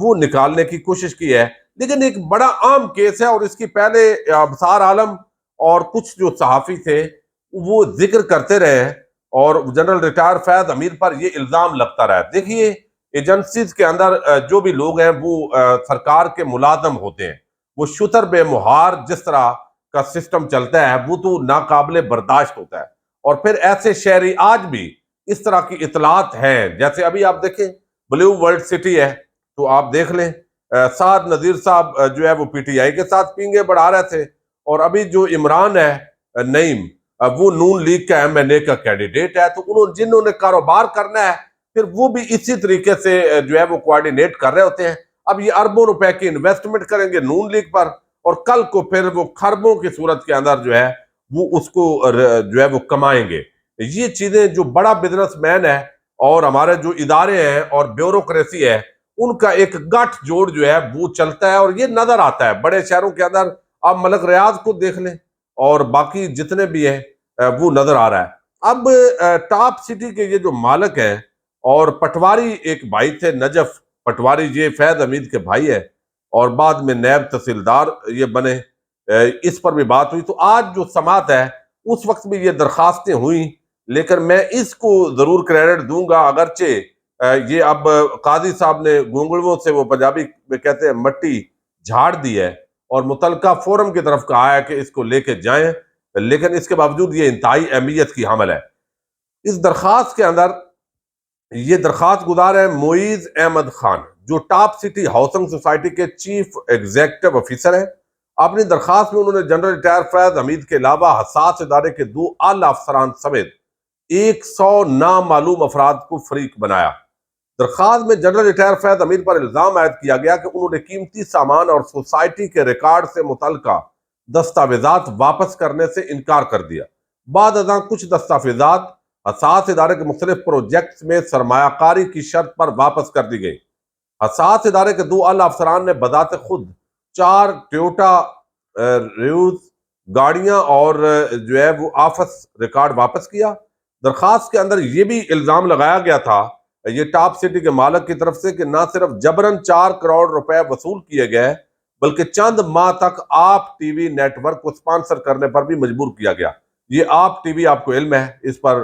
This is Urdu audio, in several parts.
وہ نکالنے کی کوشش کی ہے. لیکن ایک بڑا عام کیس ہے اور اس کی پہلے ابصار عالم اور کچھ جو صحافی تھے وہ ذکر کرتے رہے اور جنرل ریٹائر فیض حمید پر یہ الزام لگتا رہا. دیکھیے ایجنسیز کے اندر جو بھی لوگ ہیں وہ سرکار کے ملازم ہوتے ہیں. وہ شتر بے مہار جس طرح کا سسٹم چلتا ہے وہ تو ناقابل برداشت ہوتا ہے. اور پھر ایسے شہری آج بھی اس طرح کی اطلاعات ہیں. جیسے ابھی آپ دیکھیں بلیو ورلڈ سٹی ہے تو آپ دیکھ لیں سعد نذیر صاحب جو ہے وہ پی ٹی آئی کے ساتھ پینگے بڑھا رہے تھے. اور ابھی جو عمران ہے نعیم وہ نون لیگ کا ایم این اے کا کینڈیڈیٹ ہے. تو جنہوں نے کاروبار کرنا ہے پھر وہ بھی اسی طریقے سے جو ہے وہ کوارڈینیٹ کر رہے ہوتے ہیں. اب یہ اربوں روپے کی انویسٹمنٹ کریں گے نون لیگ پر اور کل کو پھر وہ خربوں کی صورت کے اندر جو ہے وہ اس کو جو ہے وہ کمائیں گے. یہ چیزیں جو بڑا بزنس مین ہے اور ہمارے جو ادارے ہیں اور بیوروکریسی ہے ان کا ایک گٹھ جوڑ جو ہے وہ چلتا ہے اور یہ نظر آتا ہے بڑے شہروں کے اندر. آپ ملک ریاض کو دیکھ لیں اور باقی جتنے بھی ہیں وہ نظر آ رہا ہے. اب ٹاپ سٹی کے یہ جو مالک ہیں اور پٹواری ایک بھائی تھے نجف پٹواری یہ فیض حمید کے بھائی ہے اور بعد میں نیب تحصیلدار یہ بنے اس پر بھی بات ہوئی. تو آج جو سماعت ہے اس وقت بھی یہ درخواستیں ہوئیں لیکن میں اس کو ضرور کریڈٹ دوں گا اگرچہ یہ اب قاضی صاحب نے گونگلووں سے وہ پنجابی میں کہتے ہیں مٹی جھاڑ دی ہے اور متعلقہ فورم کی طرف کہا ہے کہ اس کو لے کے جائیں. لیکن اس کے باوجود یہ انتہائی اہمیت کی حامل ہے. اس درخواست کے اندر یہ درخواست گزار ہے معیز احمد خان جو ٹاپ سٹی ہاؤسنگ سوسائٹی کے چیف ایگزیکٹو آفیسر ہیں. اپنی درخواست میں انہوں نے جنرل ریٹائر فیض حمید کے علاوہ حساس ادارے کے 2 اعلی افسران سمیت 100 نامعلوم افراد کو فریق بنایا. درخواست میں جنرل ریٹائر فیض حمید پر الزام عائد کیا گیا کہ انہوں نے قیمتی سامان اور سوسائٹی کے ریکارڈ سے متعلقہ دستاویزات واپس کرنے سے انکار کر دیا. بعد ازاں کچھ دستاویزات حساس ادارے کے مختلف پروجیکٹس میں سرمایہ کاری کی شرط پر واپس کر دی گئی. حساس ادارے کے 2 اعلی افسران نے بذات خود 4 ٹویوٹا ریوز گاڑیاں اور جو ہے وہ آفس ریکارڈ واپس کیا. درخواست کے اندر یہ بھی الزام لگایا گیا تھا یہ ٹاپ سٹی کے مالک کی طرف سے کہ نہ صرف جبراً 4 کروڑ روپے وصول کیے گئے بلکہ چند ماہ تک آپ ٹی وی نیٹ ورک کو سپانسر کرنے پر بھی مجبور کیا گیا. یہ آپ ٹی وی آپ کو علم ہے اس پر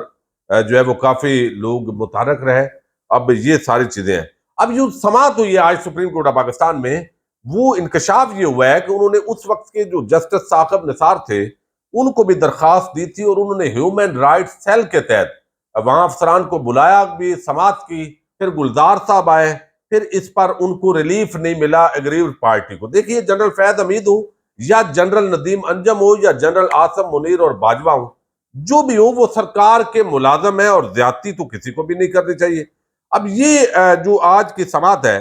جو ہے وہ کافی لوگ متحرک رہے. اب یہ ساری چیزیں ہیں. اب جو سماعت ہوئی ہے آج سپریم کورٹ آف پاکستان میں وہ انکشاف یہ ہوا ہے کہ انہوں نے اس وقت کے جو جسٹس ثاقب نثار تھے ان کو بھی درخواست دی تھی اور انہوں نے ہیومن رائٹ سیل کے تحت وہاں افسران کو بلایا بھی سماعت کی. پھر گلزار صاحب آئے پھر اس پر ان کو ریلیف نہیں ملا اگریوڈ پارٹی کو. دیکھیے جنرل فیض حمید ہو یا جنرل ندیم انجم ہو یا جنرل آصم منیر اور باجوہ ہوں جو بھی ہو وہ سرکار کے ملازم ہیں اور زیادتی تو کسی کو بھی نہیں کرنی چاہیے. اب یہ جو آج کی سماعت ہے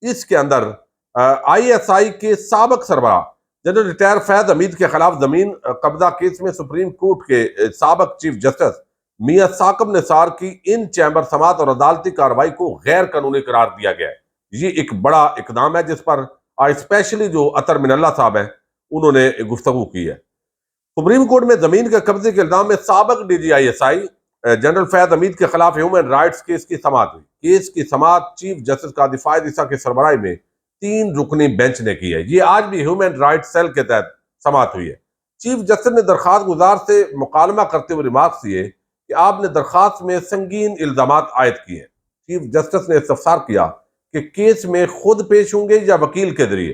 اس کے اندر آئی ایس آئی کے سابق سربراہ جنرل ریٹائر فیض حمید کے خلاف زمین قبضہ کیس میں سپریم کورٹ کے سابق چیف جسٹس میاں ثاقب نثار کی ان چیمبر سماعت اور عدالتی کارروائی کو غیر قانونی قرار دیا گیا ہے. یہ ایک بڑا اقدام ہے جس پر اسپیشلی جو عطر من اللہ صاحب ہیں انہوں نے گفتگو کی ہے. سپریم کورٹ میں زمین کے قبضے کے الزام میں سابق D G I S I general Faiz Hamid کے خلاف ہیومن رائٹس کیس کی سماعت ہوئی. کیس کی سماعت چیف جسٹس قاضی فائز عیسیٰ کی سربراہی میں 3 رکنی بینچ نے کی ہے. یہ آج بھی ہیومن رائٹس سیل کے تحت سماعت ہوئی ہے. چیف جسٹس نے درخواست گزار سے مکالمہ کرتے ہوئے ریمارکس دیے کہ آپ نے درخواست میں سنگین الزامات عائد کیے ہیں. چیف جسٹس نے استفسار کیا کہ کیس میں خود پیش ہوں گے یا وکیل کے ذریعے.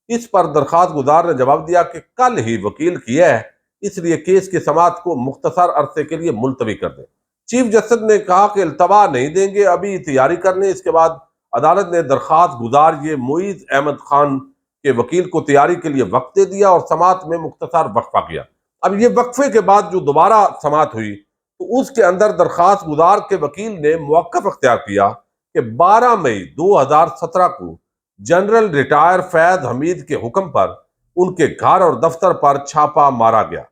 اس پر درخواست گزار نے جواب دیا کہ کل ہی وکیل کیا ہے اس لیے کیس کی سماعت کو مختصر عرصے کے لیے ملتوی کر دیں. چیف جسٹس نے کہا کہ التوا نہیں دیں گے ابھی تیاری کر لیں. اس کے بعد عدالت نے درخواست گزار یہ معیز احمد خان کے وکیل کو تیاری کے لیے وقت دے دیا اور سماعت میں مختصر وقفہ کیا. اب یہ وقفے کے بعد جو دوبارہ سماعت ہوئی تو اس کے اندر درخواست گزار کے وکیل نے موقف اختیار کیا کہ 12 مئی 2017 کو جنرل ریٹائر فیض حمید کے حکم پر ان کے گھر اور دفتر پر چھاپا مارا گیا.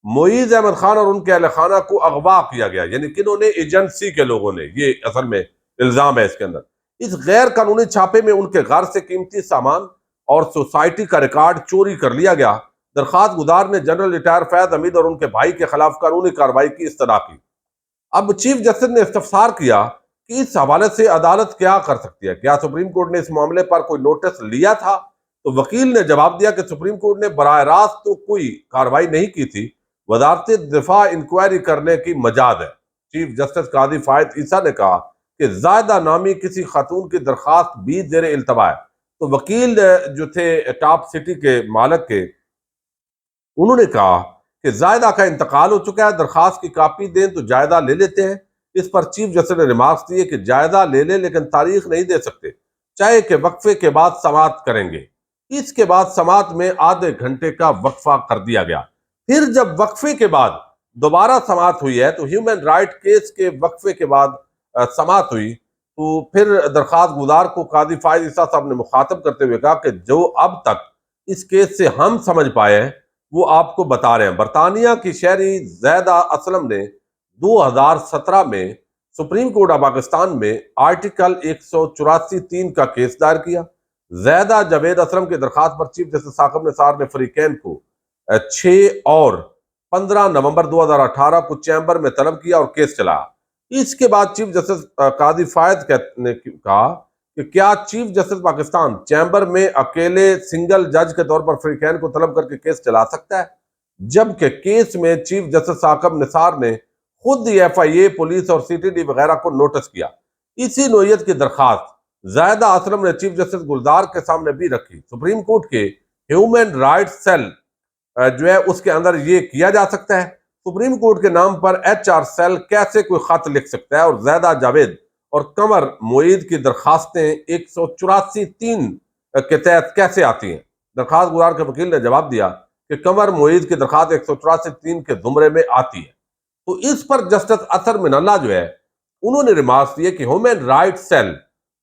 معیز احمد خان اور ان کے اہل خانہ کو اغوا کیا گیا. یعنی کنہوں نے؟ ایجنسی کے لوگوں نے. یہ اصل میں الزام ہے اس کے اندر. اس غیر قانونی چھاپے میں ان کے گھر سے قیمتی سامان اور سوسائٹی کا ریکارڈ چوری کر لیا گیا. درخواست گزار نے جنرل ریٹائر فیض حمید اور ان کے بھائی کے خلاف قانونی کارروائی کی استدعا کی. اب چیف جسٹس نے استفسار کیا کہ اس حوالے سے عدالت کیا کر سکتی ہے؟ کیا سپریم کورٹ نے اس معاملے پر کوئی نوٹس لیا تھا؟ تو وکیل نے جواب دیا کہ سپریم کورٹ نے براہ راست تو کوئی کارروائی نہیں کی تھی، وزارت دفاع انکوائری کرنے کی مجاز ہے۔ چیف جسٹس قاضی فائد عیسیٰ نے کہا کہ زائدہ نامی کسی خاتون کی درخواست بھی زیر التوا ہے۔ تو وکیل جو تھے ٹاپ سٹی کے مالک کے، انہوں نے کہا کہ زائدہ کا انتقال ہو چکا ہے، درخواست کی کاپی دیں تو جائزہ لے لیتے ہیں۔ اس پر چیف جسٹس نے ریمارکس دیے کہ جائزہ لے لیں لیکن تاریخ نہیں دے سکتے، چاہے کہ وقفے کے بعد سماعت کریں گے۔ اس کے بعد سماعت میں آدھے گھنٹے کا وقفہ کر دیا گیا۔ پھر جب وقفے کے بعد دوبارہ سماعت ہوئی ہے تو ہیومن رائٹ کیس کے وقفے کے بعد سماعت ہوئی، تو پھر درخواست گزار کو قاضی فائز عیسیٰ صاحب نے مخاطب کرتے ہوئے کہا کہ جو اب تک اس کیس سے ہم سمجھ پائے ہیں وہ آپ کو بتا رہے ہیں۔ برطانیہ کی شہری زیدہ اسلم نے 2017 میں سپریم کورٹ آف پاکستان میں آرٹیکل 184(3) کا کیس دائر کیا۔ زیدہ جاوید اسلم کی درخواست پر چیف جسٹس ثاقب نثار نے فریقین کو 6 اور 15 نومبر 2018 کو چیمبر میں طلب کیا اور کیس چلایا۔ اس کے بعد چیف جسٹس قاضی فائد نے کہا کہ کیا چیف جسٹس پاکستان چیمبر میں اکیلے سنگل جج کے طور پر فریقین کو طلب کر کے کیس چلا سکتا ہے، جبکہ کیس میں چیف جسٹس ثاقب نثار نے خود ہی FIA، پولیس اور CTD وغیرہ کو نوٹس کیا۔ اسی نوعیت کی درخواست زائدہ اسلم نے چیف جسٹس گلزار کے سامنے بھی رکھی۔ سپریم کورٹ کے ہیومن رائٹ سیل جو ہے اس کے اندر یہ کیا جا سکتا ہے۔ سپریم کورٹ کے نام پر HR سیل کیسے کوئی خط لکھ سکتا ہے، اور زیدہ جاوید اور قمر معید کی درخواستیں 184(3) کے تحت کیسے آتی ہیں؟ درخواست گزار کے وکیل نے جواب دیا کہ قمر معید کی درخواست 184(3) کے زمرے میں آتی ہے۔ تو اس پر جسٹس اطہر من اللہ جو ہے انہوں نے ریمارکس دیے کہ ہیومن رائٹ سیل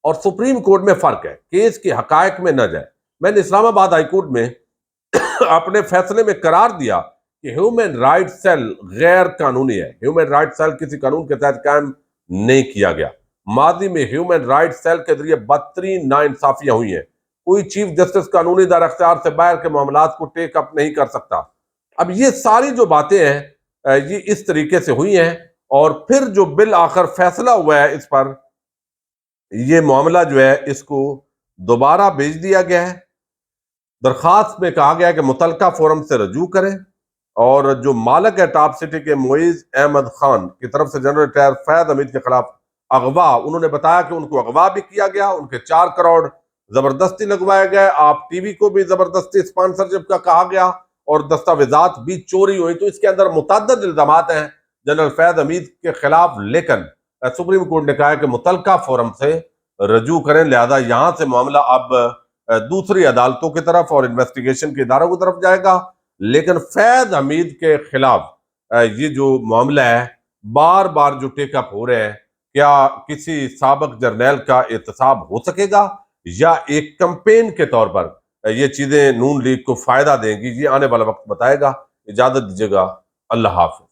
اور سپریم کورٹ میں فرق ہے، کیس کے حقائق میں نہ جائے۔ میں نے اسلام آباد ہائی کورٹ میں اپنے فیصلے میں قرار دیا کہ ہیومن رائٹ سیل غیر قانونی ہے۔ ہیومن رائٹ سیل کسی قانون کے تحت قائم نہیں کیا گیا۔ ماضی میں ہیومن رائٹ سیل کے ذریعے بدترین ناانصافیاں ہوئی ہیں۔ کوئی چیف جسٹس قانونی دار اختیار سے باہر کے معاملات کو ٹیک اپ نہیں کر سکتا۔ اب یہ ساری جو باتیں ہیں یہ اس طریقے سے ہوئی ہیں، اور پھر جو بالآخر فیصلہ ہوا ہے اس پر، یہ معاملہ جو ہے اس کو دوبارہ بھیج دیا گیا ہے۔ درخواست میں کہا گیا ہے کہ متعلقہ فورم سے رجوع کریں، اور جو مالک ہے ٹاپ سٹی کے معیز احمد خان کی طرف سے جنرل ریٹائر فیض حمید کے خلاف اغوا، انہوں نے بتایا کہ ان کو اغوا بھی کیا گیا، ان کے 4 کروڑ زبردستی لگوائے گئے، آپ ٹی وی کو بھی زبردستی اسپانسرشپ کا کہا گیا، اور دستاویزات بھی چوری ہوئی۔ تو اس کے اندر متعدد الزامات ہیں جنرل فیض حمید کے خلاف، لیکن سپریم کورٹ نے کہا ہے کہ متعلقہ فورم سے رجوع کریں، لہذا یہاں سے معاملہ اب دوسری عدالتوں کی طرف اور انویسٹیگیشن کے اداروں کی طرف جائے گا۔ لیکن فیض حمید کے خلاف یہ جو معاملہ ہے بار بار جو ٹیک اپ ہو رہے ہیں، کیا کسی سابق جرنیل کا احتساب ہو سکے گا، یا ایک کمپین کے طور پر یہ چیزیں نون لیگ کو فائدہ دیں گی، یہ آنے والا وقت بتائے گا۔ اجازت دیجیے گا، اللہ حافظ۔